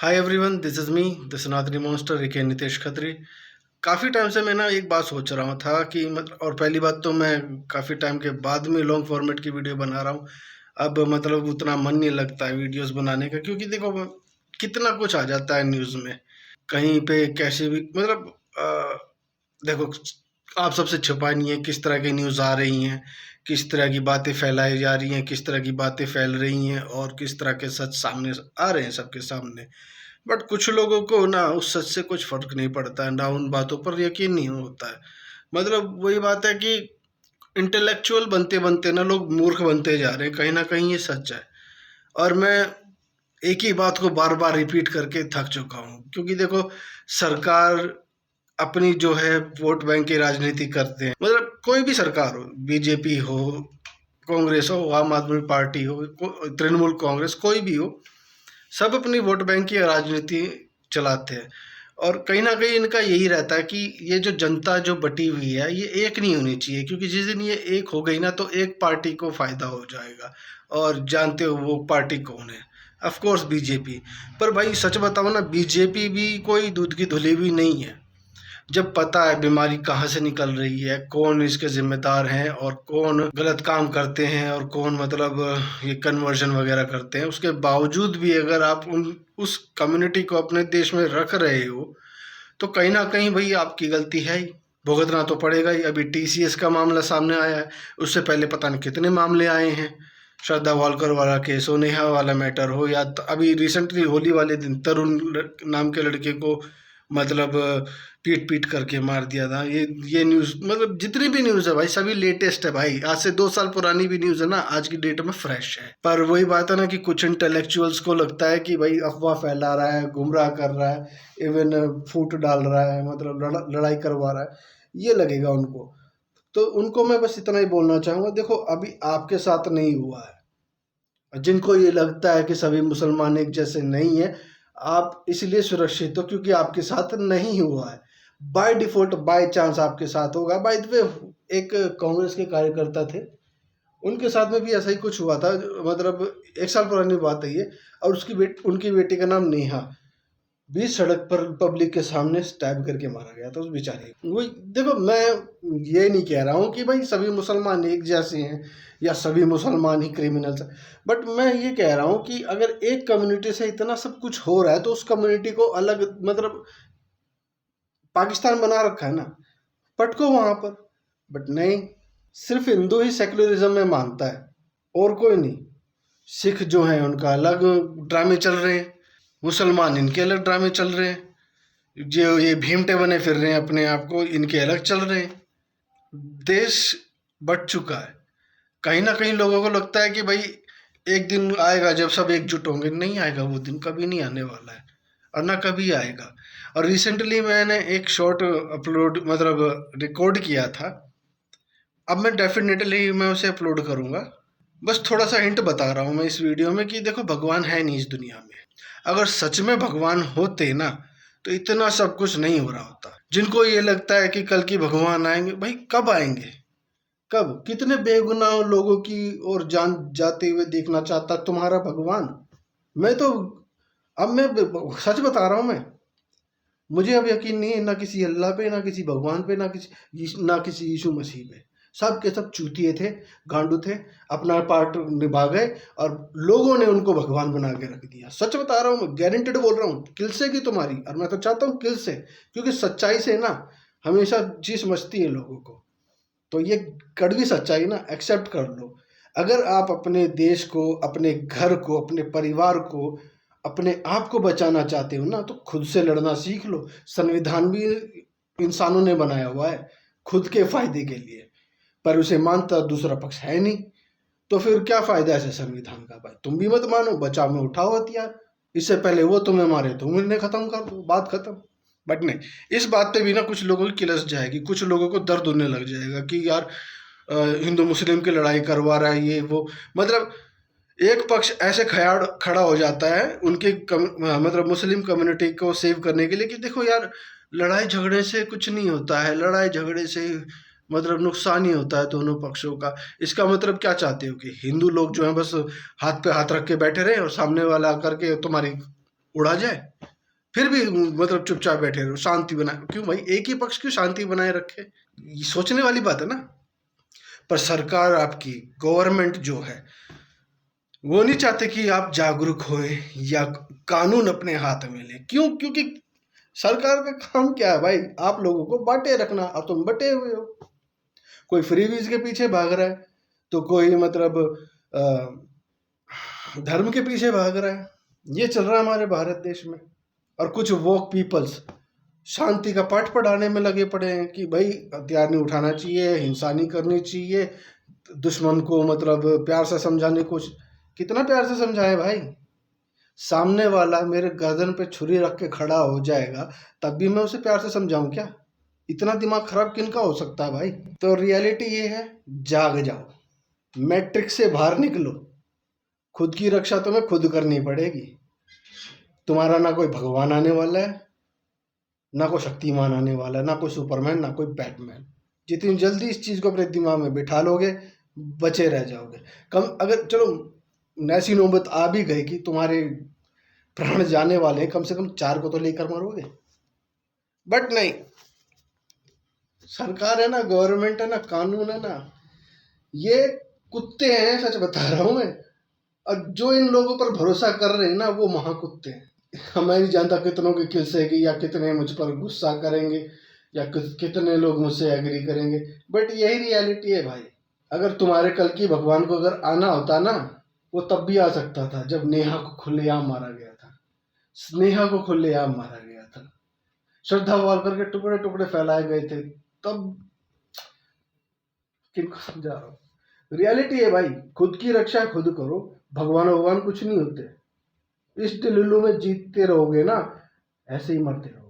Hi everyone, this is me the सनातनी monster ए के नितेश खत्री। काफ़ी टाइम से मैं ना एक बात सोच रहा था कि मतलब, और पहली बात तो मैं काफ़ी टाइम के बाद में लॉन्ग फॉर्मेट की वीडियो बना रहा हूँ। अब मतलब उतना मन नहीं लगता है वीडियोस बनाने का, क्योंकि देखो कितना कुछ आ जाता है न्यूज़ में। कहीं पे कैसे भी मतलब देखो, आप सबसे छुपा नहीं है किस तरह की न्यूज़ आ रही हैं, किस तरह की बातें फैलाई जा रही हैं, किस तरह की बातें फैल रही हैं और किस तरह के सच सामने आ रहे हैं सबके सामने। बट कुछ लोगों को ना उस सच से कुछ फ़र्क नहीं पड़ता है, ना उन बातों पर यकीन नहीं होता है। मतलब वही बात है कि इंटेलेक्चुअल बनते-बनते ना लोग मूर्ख बनते जा रहे हैं, कहीं न कहीं ये सच है। और मैं एक ही बात को बार-बार रिपीट करके थक चुका हूँ, क्योंकि देखो सरकार अपनी जो है वोट बैंक की राजनीति करते हैं। मतलब कोई भी सरकार हो, बीजेपी हो, कांग्रेस हो, आम आदमी पार्टी हो, तृणमूल कांग्रेस, कोई भी हो, सब अपनी वोट बैंक की राजनीति चलाते हैं। और कहीं न कहीं इनका यही रहता है कि ये जो जनता जो बटी हुई है, ये एक नहीं होनी चाहिए, क्योंकि जिस दिन ये एक हो गई ना, तो एक पार्टी को फ़ायदा हो जाएगा। और जानते हो वो पार्टी कौन है? Of course BJP. पर भाई सच बताऊँ ना, बीजेपी भी कोई दूध की धुली हुई नहीं है। जब पता है बीमारी कहाँ से निकल रही है, कौन इसके ज़िम्मेदार हैं और कौन गलत काम करते हैं और कौन मतलब ये कन्वर्जन वगैरह करते हैं, उसके बावजूद भी अगर आप उस कम्युनिटी को अपने देश में रख रहे हो, तो कहीं न कहीं भई आपकी गलती है ही, भुगतना तो पड़ेगा ही। अभी टीसीएस का मामला सामने आया है, उससे पहले पता नहीं कितने मामले आए हैं। श्रद्धा वालकर वाला केस हो, नेहा वाला मैटर हो, या अभी रिसेंटली होली वाले दिन तरुण नाम के लड़के को मतलब पीट-पीट करके मार दिया था। ये न्यूज़ मतलब जितनी भी न्यूज़ है भाई, सभी लेटेस्ट है भाई। आज से 2 साल पुरानी भी न्यूज़ है ना, आज की डेट में फ्रेश है। पर वही बात है ना कि कुछ इंटेलेक्चुअल्स को लगता है कि भाई अफ़वाह फैला रहा है, गुमराह कर रहा है, इवन फूट डाल रहा है, मतलब लड़ाई करवा रहा है, ये लगेगा उनको। तो उनको मैं बस इतना ही बोलना चाहूँगा, देखो अभी आपके साथ नहीं हुआ है। जिनको ये लगता है कि सभी मुसलमान एक जैसे नहीं है, आप इसलिए सुरक्षित हो क्योंकि आपके साथ नहीं हुआ है। बाय डिफ़ॉल्ट बाय चांस आपके साथ होगा। बाय द वे, एक कांग्रेस के कार्यकर्ता थे, उनके साथ में भी ऐसा ही कुछ हुआ था। मतलब 1 साल पुरानी बात है ये। और उनकी बेटी का नाम नेहा, बीच सड़क पर पब्लिक के सामने स्टैब करके मारा गया था उस बेचारे को। वही देखो, मैं ये नहीं कह रहा हूँ कि भाई सभी मुसलमान एक जैसे हैं या सभी मुसलमान ही क्रिमिनल्स हैं। बट मैं ये कह रहा हूँ कि अगर एक कम्युनिटी से इतना सब कुछ हो रहा है, तो उस कम्युनिटी को अलग मतलब पाकिस्तान बना रखा है ना, पटको वहाँ पर। बट नहीं, सिर्फ हिंदू ही सेकुलरिज्म में मानता है और कोई नहीं। सिख जो हैं उनका अलग ड्रामे चल रहे हैं, मुसलमान इनके अलग ड्रामे चल रहे हैं, जो ये भीमटे बने फिर रहे हैं अपने आप को, इनके अलग चल रहे हैं। देश बट चुका है। कहीं ना कहीं लोगों को लगता है कि भाई एक दिन आएगा जब सब एकजुट होंगे। नहीं आएगा वो दिन, कभी नहीं आने वाला है और ना कभी आएगा। और रिसेंटली मैंने एक शॉर्ट अपलोड मतलब रिकॉर्ड किया था। अब मैं डेफिनेटली मैं उसे अपलोड करूँगा। बस थोड़ा सा हिंट बता रहा हूँ मैं इस वीडियो में कि देखो, भगवान है नहीं इस दुनिया में। अगर सच में भगवान होते ना, तो इतना सब कुछ नहीं हो रहा होता। जिनको ये लगता है कि कल की भगवान आएंगे, भाई कब आएंगे? कब? कितने बेगुनाह लोगों की और जान जाते हुए देखना चाहता तुम्हारा भगवान? मैं तो अब मैं सच बता रहा हूँ मैं। मुझे अब यकीन नहीं है ना किसी अल्लाह पे, ना किसी भगवान पे, ना किसी यीशु मसीह पे। सब के सब चूतिए थे, गांडू थे, अपना पार्ट निभा गए और लोगों ने उनको भगवान बना के रख दिया। सच बता रहा हूँ मैं, गारंटेड बोल रहा हूँ, किल से की तुम्हारी। और मैं तो चाहता हूँ किल से, क्योंकि सच्चाई से ना हमेशा चीज मचती है लोगों को। तो ये कड़वी सच्चाई ना एक्सेप्ट कर लो। अगर आप अपने देश को, अपने घर को, अपने परिवार को, अपने आप को बचाना चाहते हो ना, तो खुद से लड़ना सीख लो। संविधान भी इंसानों ने बनाया हुआ है खुद के फायदे के लिए, पर उसे मानता दूसरा पक्ष है नहीं। तो फिर क्या फायदा ऐसे संविधान का? भाई तुम भी मत मानो, बचाव में उठाओ हथियार। इससे पहले वो तुम्हें मारे तुम इन्हें खत्म कर दो, बात खत्म। बट नहीं, इस बात पे भी ना कुछ लोगों की किलस जाएगी, कुछ लोगों को दर्द होने लग जाएगा कि यार हिंदू मुस्लिम की लड़ाई करवा रहा है ये वो। मतलब एक पक्ष ऐसे खयाड़ खड़ा हो जाता है उनके मतलब मुस्लिम कम्युनिटी को सेव करने के लिए कि देखो यार, लड़ाई झगड़े से कुछ नहीं होता है, लड़ाई झगड़े से मतलब नुकसान ही होता है दोनों पक्षों का। इसका मतलब क्या चाहते हो कि हिंदू लोग जो हैं बस हाथ पे हाथ रख के बैठे रहे और सामने वाला आकर के तुम्हारी उड़ा जाए, फिर भी मतलब चुपचाप बैठे रहो, शांति बनाए क्यों भाई? एक ही पक्ष क्यों शांति बनाए रखे? ये सोचने वाली बात है ना। पर सरकार आपकी, गवर्नमेंट जो है, वो नहीं चाहते कि आप जागरूक होए या कानून अपने हाथ में ले। क्यों? क्योंकि सरकार का काम क्या है भाई? आप लोगों को बांटे रखना, और तुम बटे हुए हो। कोई फ्रीबीज के पीछे भाग रहा है, तो कोई मतलब धर्म के पीछे भाग रहा है। ये चल रहा है हमारे भारत देश में। और कुछ वोक पीपल्स शांति का पाठ पढ़ाने में लगे पड़े हैं कि भाई हथियार नहीं उठाना चाहिए, हिंसा नहीं करनी चाहिए, दुश्मन को मतलब प्यार से समझाने को। कितना प्यार से समझाए भाई? सामने वाला मेरे गर्दन पे छुरी रख के खड़ा हो जाएगा, तब भी मैं उसे प्यार से समझाऊं क्या? इतना दिमाग खराब किनका हो सकता है भाई? तो रियलिटी ये है, जाग जाओ, मैट्रिक्स से बाहर निकलो। खुद की रक्षा तुम्हें खुद करनी पड़ेगी। तुम्हारा ना कोई भगवान आने वाला है, ना कोई शक्तिमान आने वाला है, ना कोई सुपरमैन, ना कोई बैटमैन। जितनी जल्दी इस चीज को अपने दिमाग में बिठा लोगे, बचे रह जाओगे। कम अगर चलो ऐसी नौबत आ भी गई कि तुम्हारे प्राण जाने वाले हैं, कम से कम 4 को तो लेकर मरोगे। बट नहीं, सरकार है ना, गवर्नमेंट है ना, कानून है ना, ये कुत्ते हैं, सच बता रहा हूं मैं। और जो इन लोगों पर भरोसा कर रहे हैं ना, वो महाकुत्ते हैं। मैं नहीं जानता कितनों की खिलसेगी, या कितने मुझ पर गुस्सा करेंगे, या कितने लोग मुझसे एग्री करेंगे, बट यही रियलिटी है भाई। अगर तुम्हारे कल की भगवान को अगर आना होता ना, वो तब भी आ सकता था, जब नेहा को खुलेआम मारा गया था। स्नेहा को खुलेआम मारा गया था, श्रद्धा वालकर के टुकड़े टुकड़े फैलाए गए थे, तब किनको समझा रहा हूँ? रियलिटी है भाई, खुद की रक्षा खुद करो। भगवान कुछ नहीं होते। इस दिल्लू में जीतते रहोगे ना, ऐसे ही मरते रहो।